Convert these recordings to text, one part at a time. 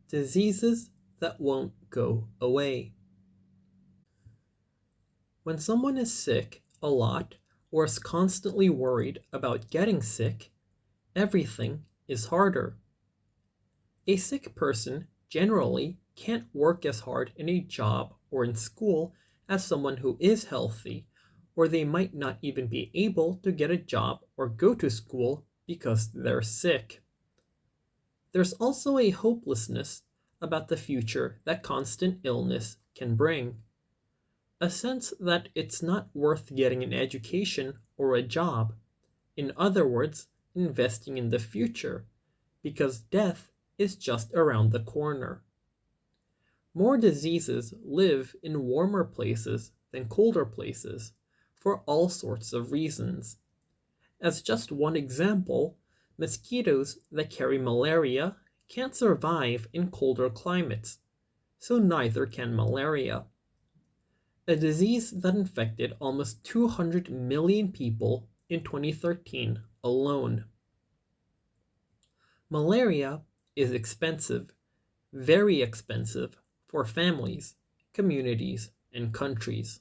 Diseases that won't go away. When someone is sick a lot or is constantly worried about getting sick, everything is harder. A sick person generally can't work as hard in a job or in school as someone who is healthy, or they might not even be able to get a job or go to school because they're sick. There's also a hopelessness about the future that constant illness can bring. A sense that it's not worth getting an education or a job. In other words, investing in the future, because death is just around the corner. More diseases live in warmer places than colder places for all sorts of reasons. As just one example, mosquitoes that carry malaria can't survive in colder climates, so neither can malaria. A disease that infected almost 200 million people in 2013 alone. Malaria is expensive, very expensive, for families, communities, and countries.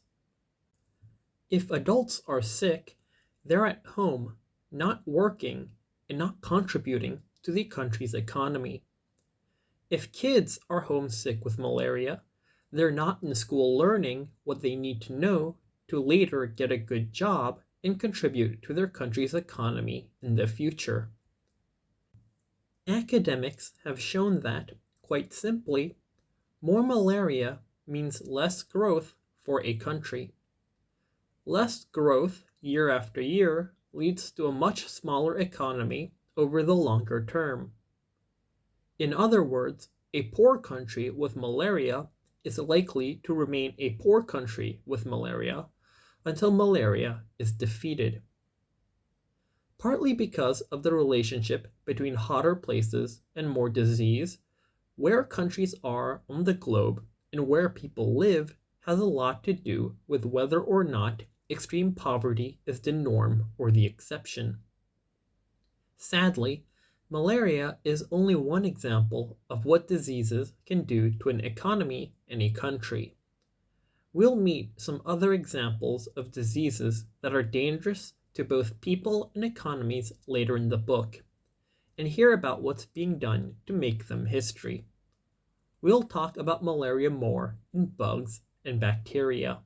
If adults are sick, they're at home, not working, and not contributing to the country's economy. If kids are homesick with malaria, they're not in school learning what they need to know to later get a good job and contribute to their country's economy in the future. Academics have shown that, quite simply, more malaria means less growth for a country. Less growth year after year leads to a much smaller economy over the longer term. In other words, a poor country with malaria is likely to remain a poor country with malaria until malaria is defeated. Partly because of the relationship between hotter places and more disease, where countries are on the globe and where people live has a lot to do with whether or not extreme poverty is the norm or the exception. Sadly, malaria is only one example of what diseases can do to an economy and a country. We'll meet some other examples of diseases that are dangerous to both people and economies later in the book, and hear about what's being done to make them history. We'll talk about malaria more in bugs and bacteria.